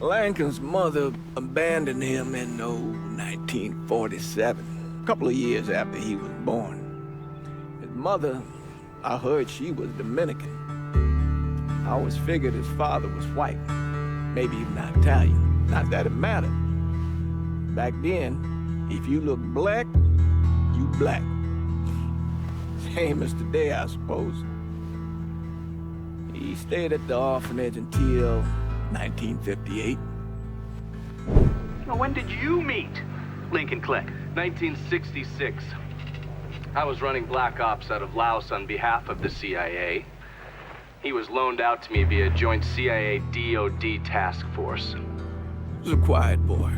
Lincoln's mother abandoned him in 1947, a couple of years after he was born. His mother, I heard she was Dominican. I always figured his father was white, maybe even Italian. Not that it mattered. Back then, if you looked black, you black. Same as today, I suppose. He stayed at the orphanage until 1958. Now, when did you meet Lincoln Click? 1966. I was running Black Ops out of Laos on behalf of the CIA. He was loaned out to me via joint CIA-DOD task force. He was a quiet boy.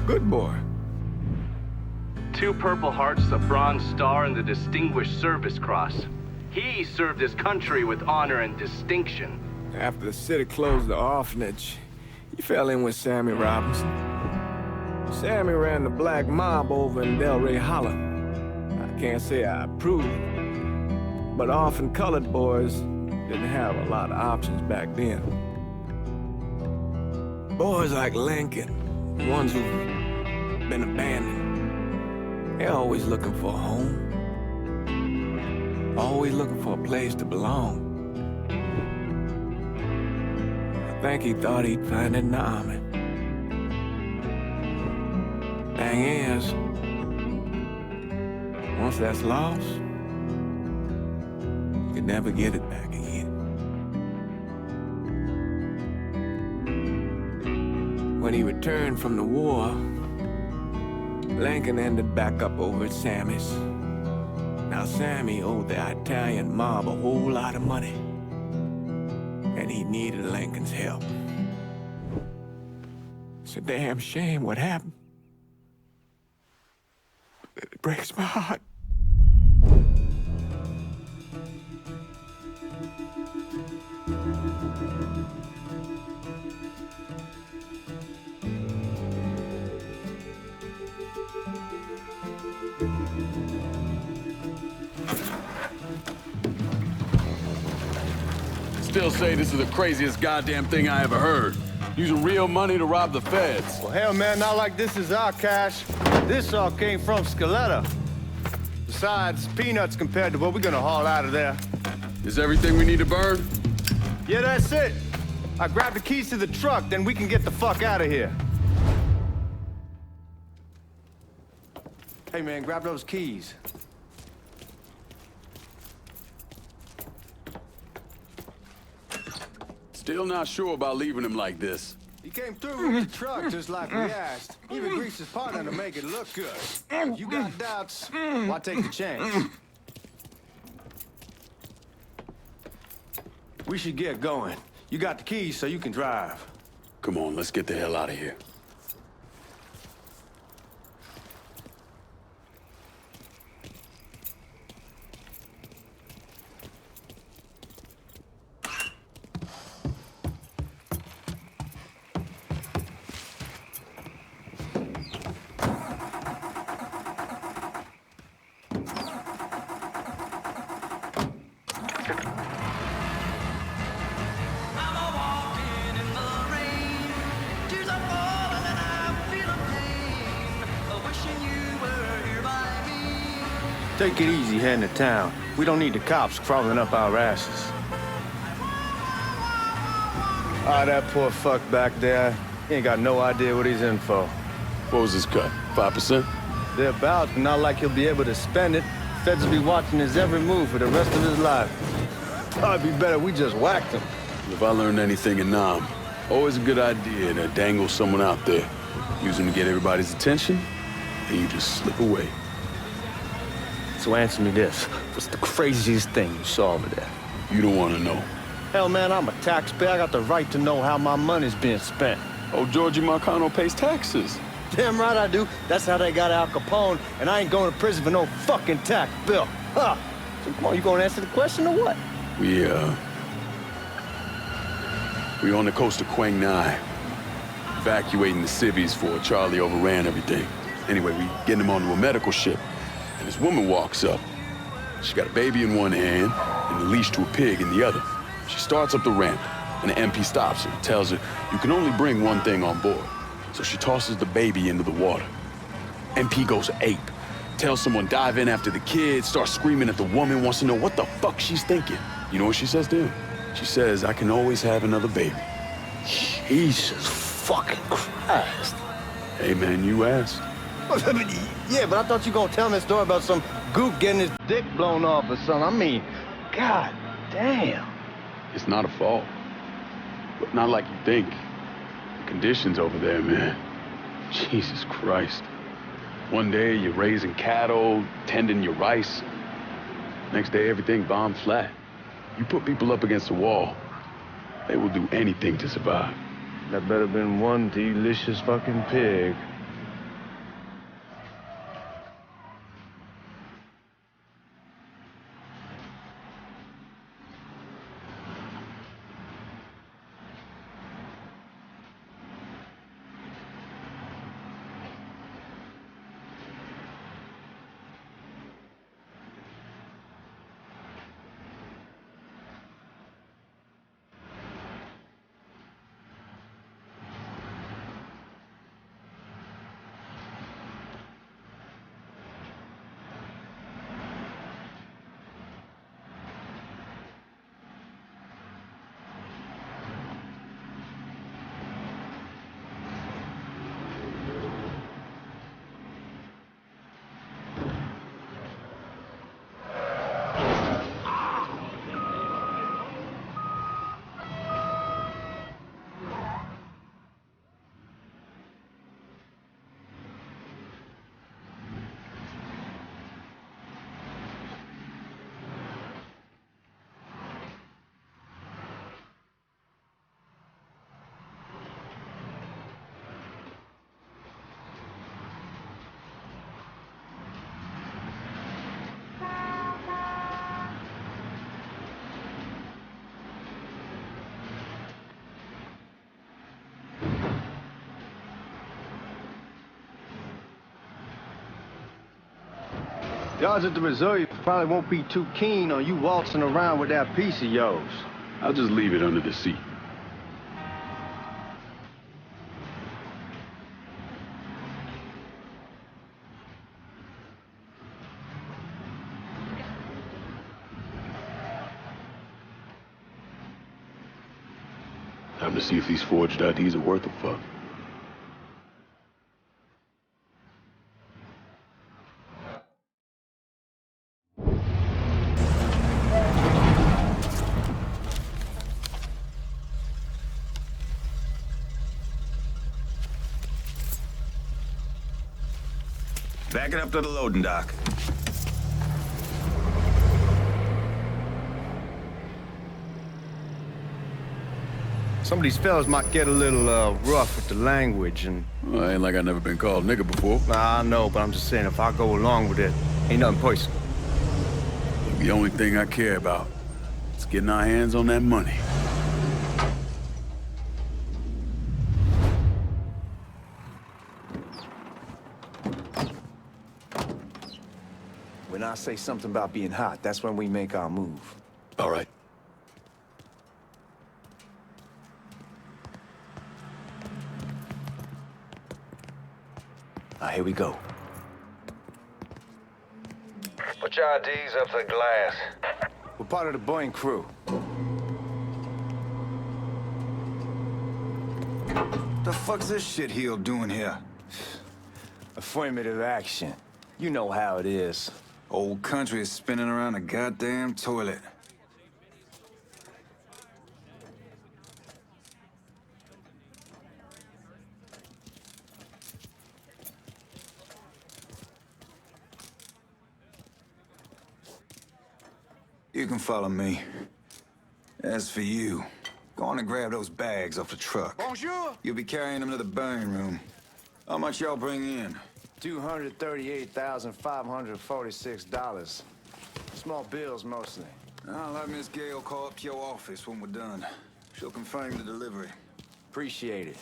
Good boy. 2 Purple Hearts, a Bronze Star, and the Distinguished Service Cross. He served his country with honor and distinction. After the city closed the orphanage, he fell in with Sammy Robinson. Sammy ran the black mob over in Delray Hollow. I can't say I approved, but orphan colored boys didn't have a lot of options back then. Boys like Lincoln, the ones who've been abandoned, they're always looking for a home. Always looking for a place to belong. I think he thought he'd find it in the army. Thing is, once that's lost, you can never get it back again. When he returned from the war, Lincoln ended back up over at Sammy's. Now, Sammy owed the Italian mob a whole lot of money, and he needed Lincoln's help. It's a damn shame what happened. It breaks my heart. Still say this is the craziest goddamn thing I ever heard. Using real money to rob the feds. Well, hell, man, not like this is our cash. This all came from Scaletta. Besides, peanuts compared to what we're gonna haul out of there. Is everything we need to burn? Yeah, that's it. I grabbed the keys to the truck, then we can get the fuck out of here. Hey, man, grab those keys. Still not sure about leaving him like this. He came through with the truck just like we asked. Even greased his partner to make it look good. You got doubts, why take the chance? We should get going. You got the keys so you can drive. Come on, let's get the hell out of here. Take it easy heading to town. We don't need the cops crawling up our asses. Ah, that poor fuck back there. He ain't got no idea what he's in for. What was his cut? 5%? Thereabouts, but not like he'll be able to spend it. Feds will be watching his every move for the rest of his life. Probably be better we just whacked him. If I learned anything in Nam, always a good idea to dangle someone out there. Use them to get everybody's attention, and you just slip away. So answer me this. What's the craziest thing you saw over there? You don't want to know. Hell, man, I'm a taxpayer. I got the right to know how my money's being spent. Oh, Georgie Marcano pays taxes. Damn right I do. That's how they got Al Capone, and I ain't going to prison for no fucking tax bill. Huh. So come on, you gonna answer the question or what? We on the coast of Quang Nai, evacuating the civvies before Charlie overran everything. Anyway, we getting him onto a medical ship, and this woman walks up. She got a baby in one hand and a leash to a pig in the other. She starts up the ramp. And the MP stops her and tells her, you can only bring one thing on board. So she tosses the baby into the water. MP goes ape. Tells someone dive in after the kid, starts screaming at the woman, wants to know what the fuck she's thinking. You know what she says to him? She says, I can always have another baby. Jesus fucking Christ. Hey man, you asked. Yeah, but I thought you gonna tell me a story about some gook getting his dick blown off or something. I mean, god damn. It's not a fault. But not like you think. The conditions over there, man. Jesus Christ. One day you're raising cattle, tending your rice. Next day everything bombed flat. You put people up against the wall, they will do anything to survive. That better been one delicious fucking pig. Y'all at the Missouri probably won't be too keen on you waltzing around with that piece of yours. I'll just leave it under the seat. Time to see if these forged IDs are worth a fuck. Back it up to the loading dock. Some of these fellas might get a little rough with the language and... Well, ain't like I never been called nigga before. Nah, I know, but I'm just saying if I go along with it, ain't nothing personal. The only thing I care about is getting our hands on that money. When I say something about being hot, that's when we make our move. All right. Here we go. Put your IDs up to the glass. We're part of the Boeing crew. The fuck's this shitheel doing here? Affirmative action. You know how it is. Old country is spinning around a goddamn toilet. You can follow me. As for you, go on and grab those bags off the truck. Bonjour! You'll be carrying them to the burning room. How much y'all bring in? $238,546. Small bills, mostly. I'll have Miss Gale call up to your office when we're done. She'll confirm the delivery. Appreciate it.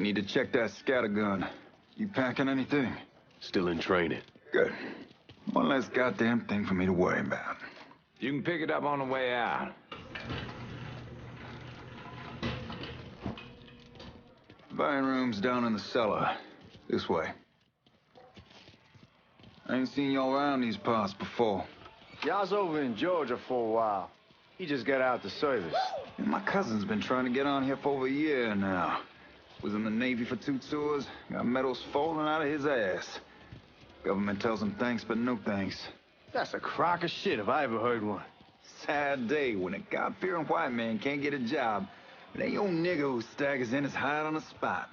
You need to check that scattergun. You packing anything? Still in training. Good. One less goddamn thing for me to worry about. You can pick it up on the way out. Buying room's down in the cellar. This way. I ain't seen y'all around these parts before. Y'all's over in Georgia for a while. He just got out the service. And my cousin's been trying to get on here for over a year now. Was in the Navy for 2 tours, got medals falling out of his ass. Government tells him thanks, but no thanks. That's a crock of shit if I ever heard one. Sad day when a God-fearing white man can't get a job. It ain't your nigga who staggers in his hide on the spot.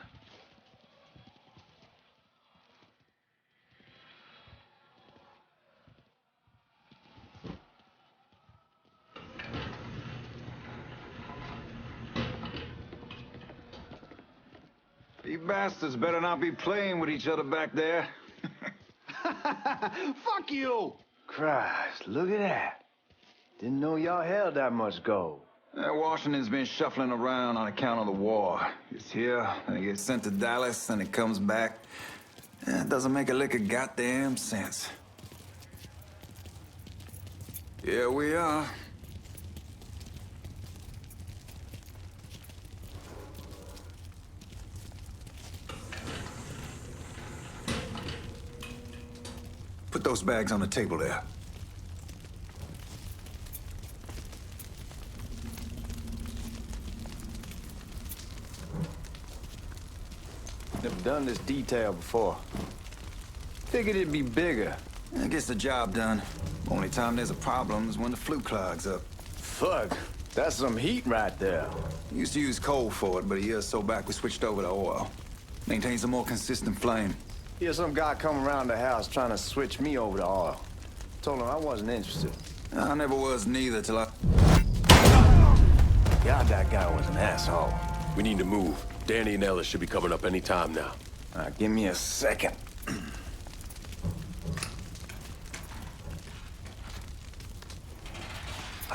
You bastards better not be playing with each other back there. Fuck you! Christ, look at that. Didn't know y'all held that much gold. Washington's been shuffling around on account of the war. It's here, and it gets sent to Dallas, and it comes back. It doesn't make a lick of goddamn sense. Here we are. Put those bags on the table there. Never done this detail before. Figured it'd be bigger. It gets the job done. Only time there's a problem is when the flue clogs up. Fuck, that's some heat right there. Used to use coal for it, but a year or so back we switched over to oil. Maintains a more consistent flame. Here's some guy come around the house trying to switch me over to oil. Told him I wasn't interested. I never was neither till I... God, that guy was an asshole. We need to move. Danny and Ellis should be coming up any time now. Give me a second.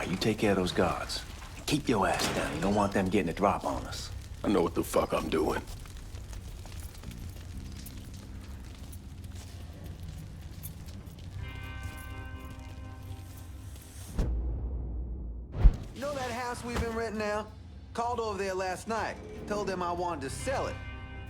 You take care of those guards. Keep your ass down. You don't want them getting a drop on us. I know what the fuck I'm doing. You know that house we've been renting out? Called over there last night. Told them I wanted to sell it.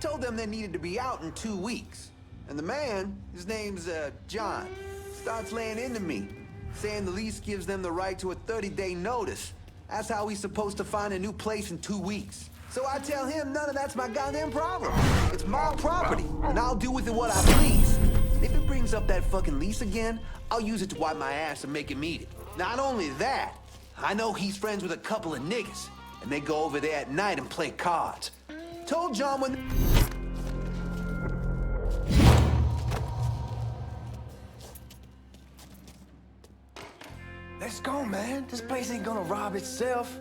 Told them they needed to be out in 2 weeks. And the man, his name's John, starts laying into me, saying the lease gives them the right to a 30-day notice. That's how he's supposed to find a new place in 2 weeks. So I tell him none of that's my goddamn problem. It's my property, and I'll do with it what I please. If he brings up that fucking lease again, I'll use it to wipe my ass and make him eat it. Not only that, I know he's friends with a couple of niggas, and they go over there at night and play cards. Told John when... Let's go, man. This place ain't gonna rob itself.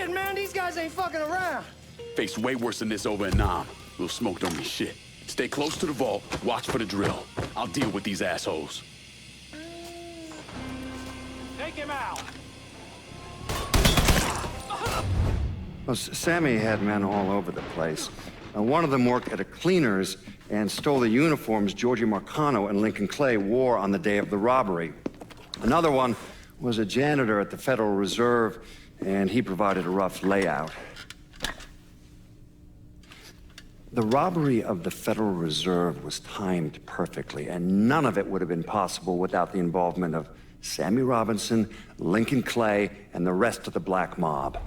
shit, man. These guys ain't fucking around. Face way worse than this over in Nam. Little smoke don't mean shit. Stay close to the vault, watch for the drill. I'll deal with these assholes. Take him out. Well, Sammy had men all over the place. One of them worked at a cleaner's and stole the uniforms Georgie Marcano and Lincoln Clay wore on the day of the robbery. Another one was a janitor at the Federal Reserve, and he provided a rough layout. The robbery of the Federal Reserve was timed perfectly, and none of it would have been possible without the involvement of Sammy Robinson, Lincoln Clay, and the rest of the black mob.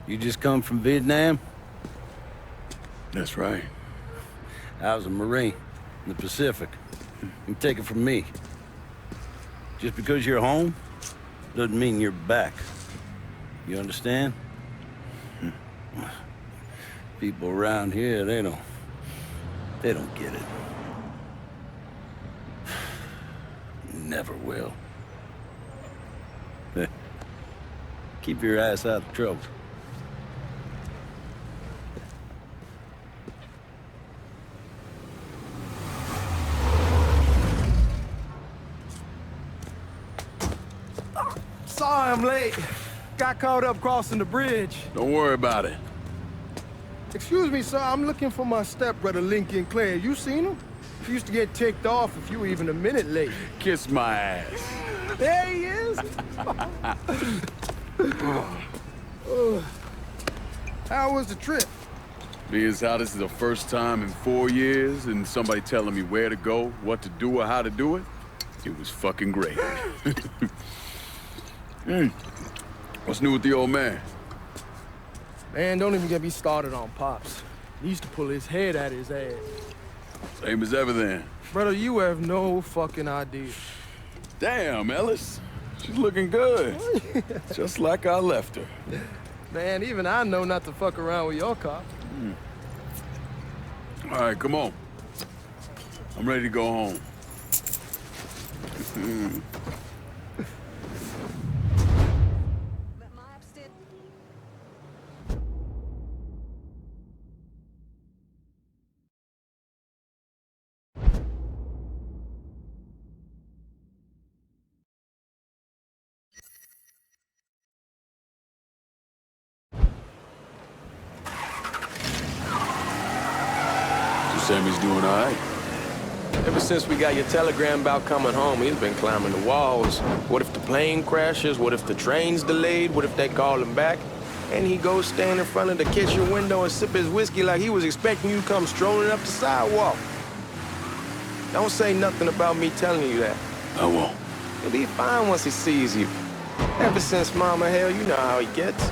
You just come from Vietnam? That's right. I was a Marine in the Pacific. You take it from me. Just because you're home doesn't mean you're back. You understand? People around here, they don't get it. Never will. Keep your ass out of trouble. Sorry I'm late. Got caught up crossing the bridge. Don't worry about it. Excuse me, sir. I'm looking for my stepbrother, Lincoln Clay. You seen him? He used to get ticked off if you were even a minute late. Kiss my ass. There he is. How was the trip? Being as how this is the first time in 4 years and somebody telling me where to go, what to do, or how to do it, it was fucking great. What's new with the old man? Man, don't even get me started on Pops. He used to pull his head out his ass. Same as ever then. Brother, you have no fucking idea. Damn, Ellis. She's looking good. Just like I left her. Man, even I know not to fuck around with your cop. All right, come on. I'm ready to go home. Sammy's doing all right. Ever since we got your telegram about coming home, he's been climbing the walls. What if the plane crashes? What if the train's delayed? What if they call him back? And he goes stand in front of the kitchen window and sip his whiskey like he was expecting you to come strolling up the sidewalk. Don't say nothing about me telling you that. I won't. He'll be fine once he sees you. Ever since Mama, hell, you know how he gets.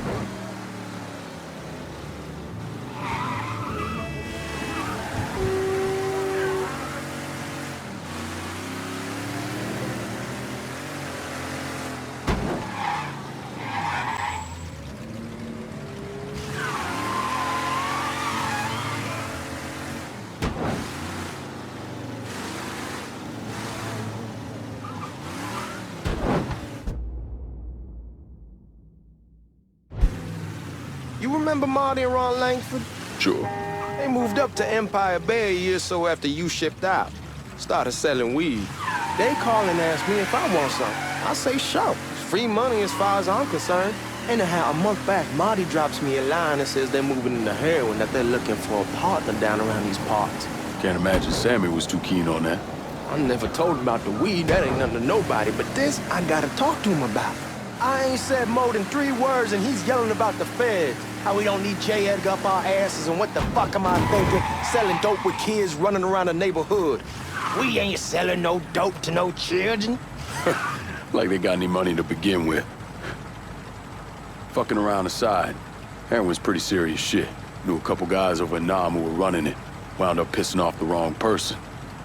You remember Marty and Ron Langford? Sure. They moved up to Empire Bay a year or so after you shipped out. Started selling weed. They call and ask me if I want some. I say sure. It's free money as far as I'm concerned. Anyhow, a month back, Marty drops me a line and says they're moving into heroin, that they're looking for a partner down around these parts. Can't imagine Sammy was too keen on that. I never told him about the weed. That ain't nothing to nobody. But this, I gotta talk to him about. I ain't said more than 3 words and he's yelling about the feds. How we don't need J. Edgar up our asses, and what the fuck am I thinking? Selling dope with kids running around the neighborhood. We ain't selling no dope to no children. Like they got any money to begin with. Fucking around aside, heroin's pretty serious shit. Knew a couple guys over in Nam who were running it. Wound up pissing off the wrong person.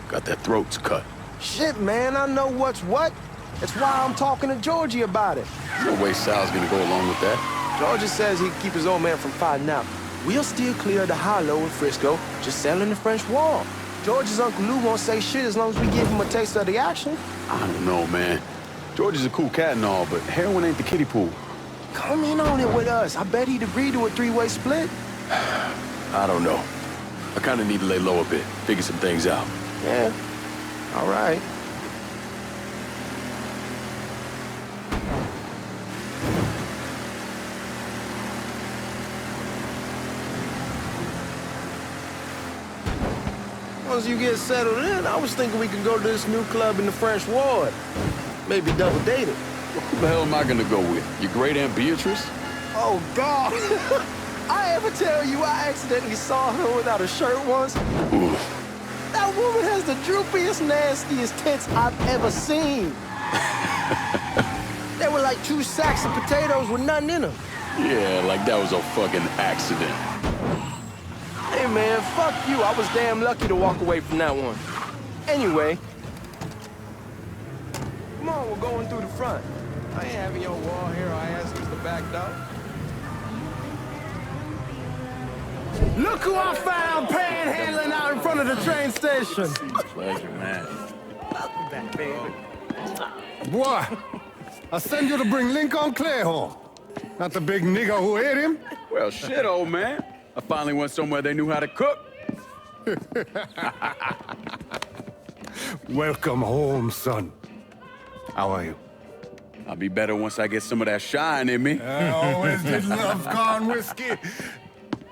Got their throats cut. Shit, man, I know what's what. That's why I'm talking to Georgie about it. No way Sal's gonna go along with that. Georgia says he can keep his old man from finding out. We'll steer clear of the hollow in Frisco, just settling the French Wall. George's Uncle Lou won't say shit as long as we give him a taste of the action. I don't know, man. George is a cool cat and all, but heroin ain't the kiddie pool. Come in on it with us. I bet he'd agree to a three-way split. I don't know. I kind of need to lay low a bit, figure some things out. Yeah, all right. Once you get settled in, I was thinking we could go to this new club in the French Ward. Maybe double date it. Who the hell am I gonna go with? Your great Aunt Beatrice? Oh, God. I ever tell you I accidentally saw her without a shirt once? Ooh. That woman has the droopiest, nastiest tits I've ever seen. They were like 2 sacks of potatoes with nothing in them. Yeah, like that was a fucking accident. Hey, man, fuck you. I was damn lucky to walk away from that one. Anyway. Come on, we're going through the front. I ain't having your wall here. I asked us the back door. Look who I found panhandling out in front of the train station. Pleasure, man. Welcome back, baby. Boy, I send you to bring Lincoln Clay home. Not the big nigger who ate him. Well, shit, old man. I finally went somewhere they knew how to cook. Welcome home, son. How are you? I'll be better once I get some of that shine in me. I always did love corn whiskey.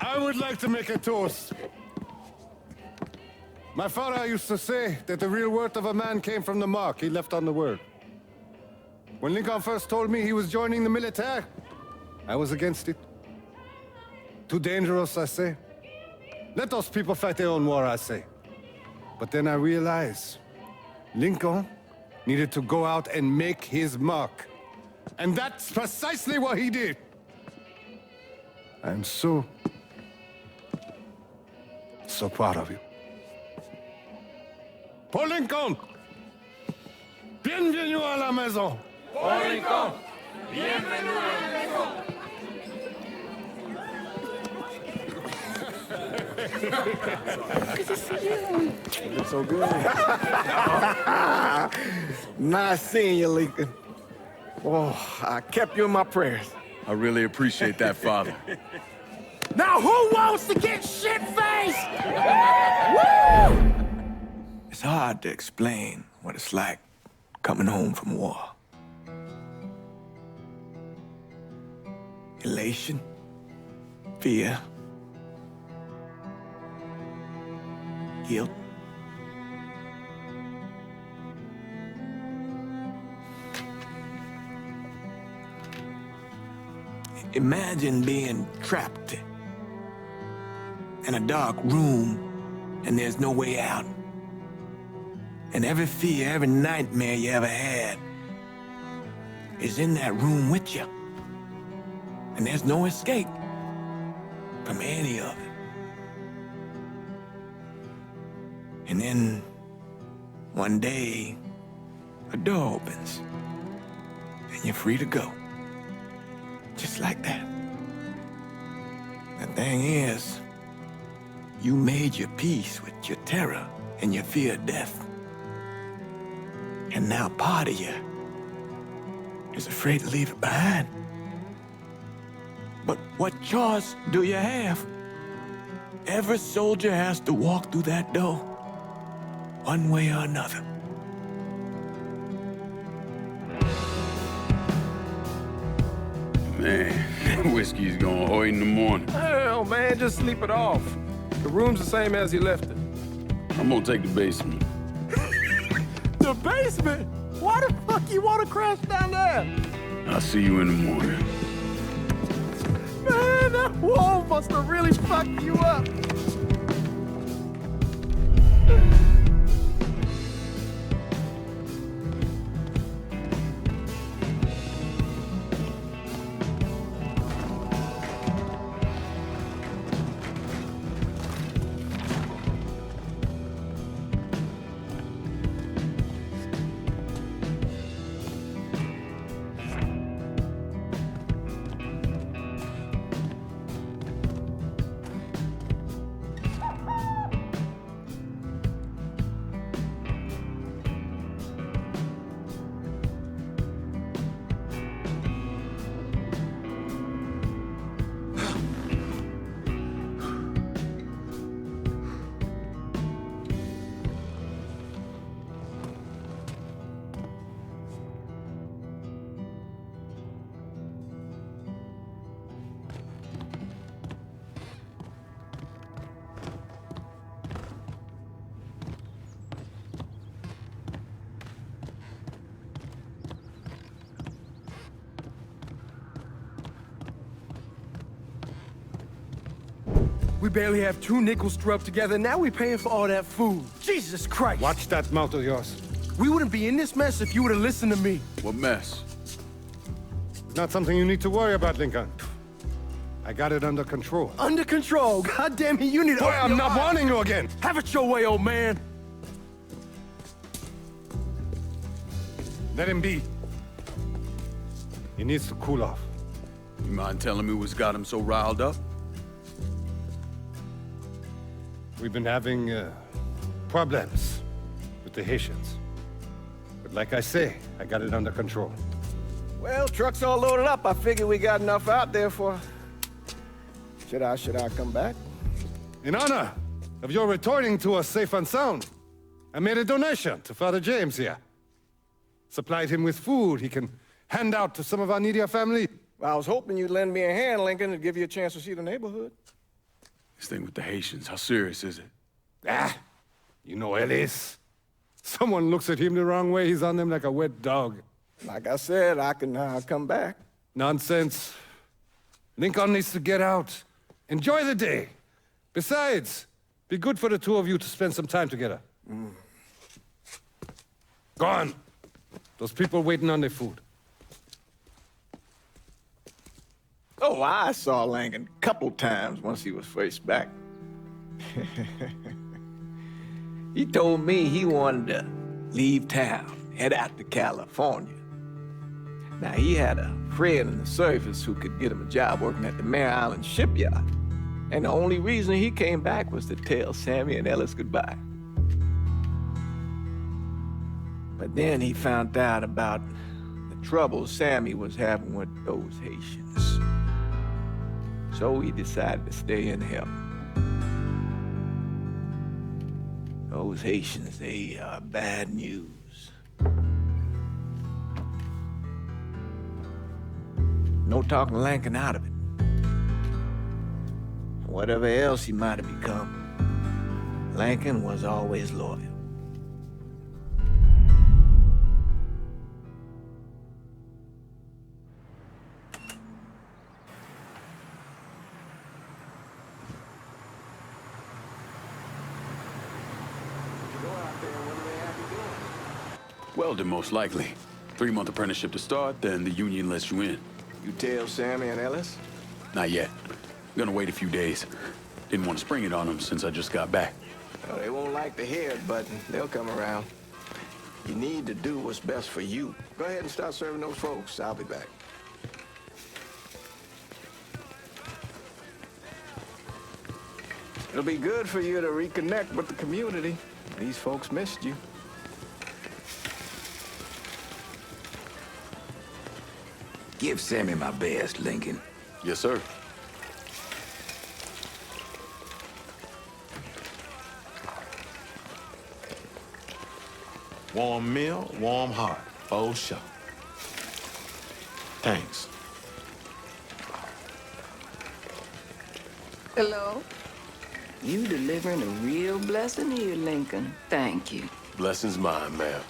I would like to make a toast. My father used to say that the real worth of a man came from the mark he left on the world. When Lincoln first told me he was joining the military, I was against it. Too dangerous, I say. Let those people fight their own war, I say. But then I realized Lincoln needed to go out and make his mark. And that's precisely what he did. I'm so proud of you. Paul Lincoln! Bienvenue à la maison! Paul Lincoln! Bienvenue à la maison! Good to see you. You're so good. Nice seeing you, Lincoln. Oh, I kept you in my prayers. I really appreciate that, Father. Now who wants to get shit-faced? Woo! It's hard to explain what it's like coming home from war. Elation, fear, guilt. Imagine being trapped in a dark room and there's no way out. And every fear, every nightmare you ever had is in that room with you. And there's no escape from any of it. And then one day, a door opens and you're free to go. Just like that. The thing is, you made your peace with your terror and your fear of death. And now part of you is afraid to leave it behind. But what choice do you have? Every soldier has to walk through that door, one way or another. Man, whiskey's going hoy in the morning. Hell, man, just sleep it off. The room's the same as you left it. I'm gonna take the basement. The basement? Why the fuck you want to crash down there? I'll see you in the morning. Man, that wall must have really fucked you up. We barely have 2 nickels to rub together, now we paying for all that food. Jesus Christ! Watch that mouth of yours. We wouldn't be in this mess if you would have listened to me. What mess? Not something you need to worry about, Lincoln. I got it under control. Under control? God damn it, you need to... Boy, I'm not warning you again! Have it your way, old man! Let him be. He needs to cool off. You mind telling me what's got him so riled up? We've been having problems with the Haitians. But like I say, I got it under control. Well, truck's all loaded up. I figure we got enough out there for... Should I come back? In honor of your returning to us safe and sound, I made a donation to Father James here. Supplied him with food he can hand out to some of our needier family. Well, I was hoping you'd lend me a hand, Lincoln, and give you a chance to see the neighborhood. This thing with the Haitians, how serious is it? Ah, you know Ellis. Someone looks at him the wrong way, he's on them like a wet dog. Like I said, I can come back. Nonsense. Lincoln needs to get out. Enjoy the day. Besides, be good for the two of you to spend some time together. Go on. Those people waiting on their food. Oh, I saw Lincoln a couple times once he was first back. He told me he wanted to leave town, head out to California. Now, he had a friend in the service who could get him a job working at the Mare Island shipyard. And the only reason he came back was to tell Sammy and Ellis goodbye. But then he found out about the trouble Sammy was having with those Haitians. So he decided to stay and help. Those Haitians, they are bad news. No talking Lincoln out of it. Whatever else he might have become, Lincoln was always loyal. Welding, most likely. 3-month apprenticeship to start, then the union lets you in. You tell Sammy and Ellis? Not yet. I'm gonna wait a few days. Didn't want to spring it on them since I just got back. Well, they won't like to hear it, but they'll come around. You need to do what's best for you. Go ahead and start serving those folks. I'll be back. It'll be good for you to reconnect with the community. These folks missed you. Give Sammy my best, Lincoln. Yes, sir. Warm meal, warm heart. Oh, sure. Thanks. Hello? You delivering a real blessing here, Lincoln. Thank you. Blessing's mine, ma'am.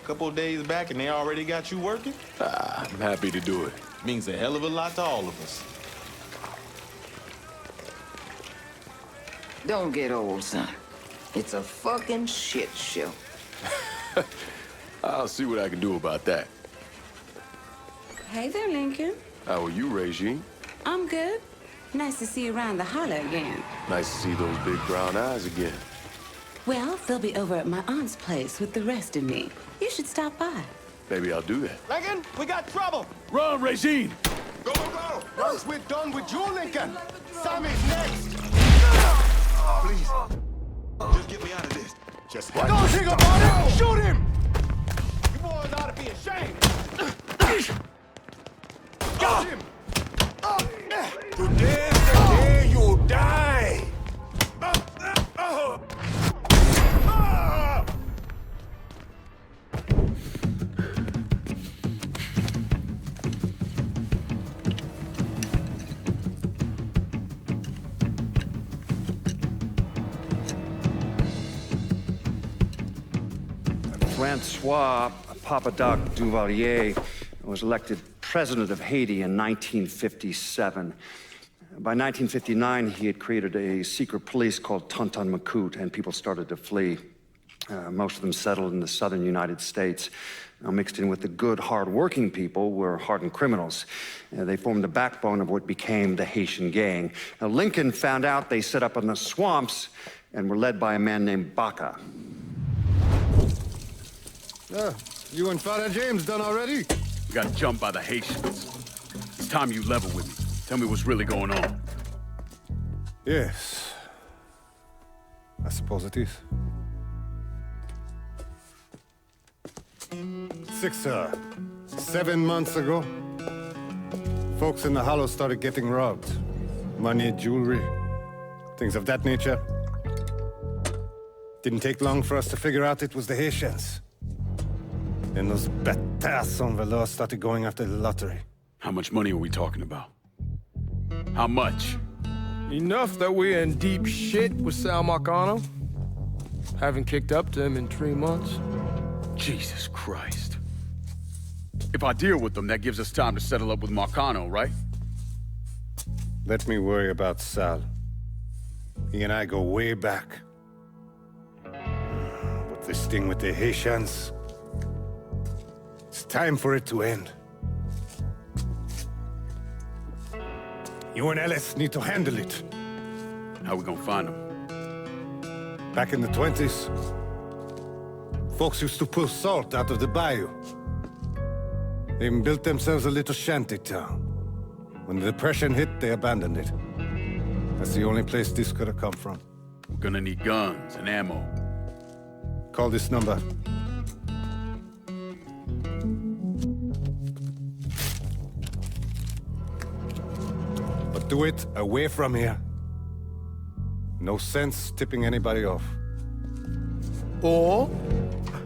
Couple of days back and they already got you working? I'm happy to do it. Means a hell of a lot to all of us. Don't get old, son. It's a fucking shit show. I'll see what I can do about that. Hey there, Lincoln. How are you, Regine? I'm good. Nice to see you around the holler again. Nice to see those big brown eyes again. Well, they'll be over at my aunt's place with the rest of me. You should stop by. Maybe I'll do that. Lincoln, we got trouble! Run, Regine! Go, go, go! Once we're done with you, Lincoln, Sammy's next! Please, just get me out of this. Just watch. Don't think about it! Shoot him! You boys ought to be ashamed! Got him! Today's the day you die! Francois Papadoc Duvalier was elected president of Haiti in 1957. By 1959, he had created a secret police called Tonton Macoute, and people started to flee. Most of them settled in the southern United States. Now, mixed in with the good, hard-working people were hardened criminals. They formed the backbone of what became the Haitian Gang. Now, Lincoln found out they set up in the swamps and were led by a man named Baca. You and Father James done already? We got jumped by the Haitians. It's time you level with me. Tell me what's really going on. Yes. I suppose it is. 7 months ago, folks in the Hollow started getting robbed. Money, jewelry, things of that nature. Didn't take long for us to figure out it was the Haitians. Then those bâtards on velour started going after the lottery. How much money are we talking about? How much? Enough that we're in deep shit with Sal Marcano. Haven't kicked up to him in 3 months. Jesus Christ. If I deal with them, that gives us time to settle up with Marcano, right? Let me worry about Sal. He and I go way back. But this thing with the Haitians, it's time for it to end. You and Ellis need to handle it. How we gonna find them? Back in the 20s, folks used to pull salt out of the bayou. They even built themselves a little shanty town. When the Depression hit, they abandoned it. That's the only place this could have come from. We're gonna need guns and ammo. Call this number. But do it away from here. No sense tipping anybody off. Or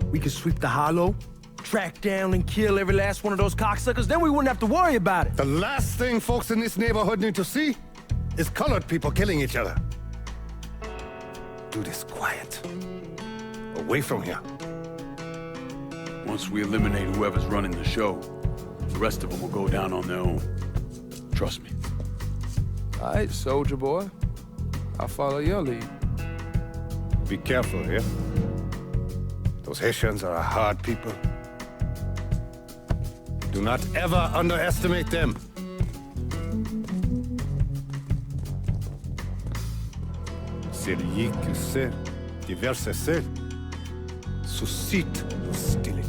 we could sweep the Hollow, track down and kill every last one of those cocksuckers, then we wouldn't have to worry about it. The last thing folks in this neighborhood need to see is colored people killing each other. Do this quiet. Away from here. Once we eliminate whoever's running the show, the rest of them will go down on their own. Trust me. All right, soldier boy. I'll follow your lead. Be careful here. Those Haitians are a hard people. Do not ever underestimate them. Celui qui sait diverser suscite l'hostilité.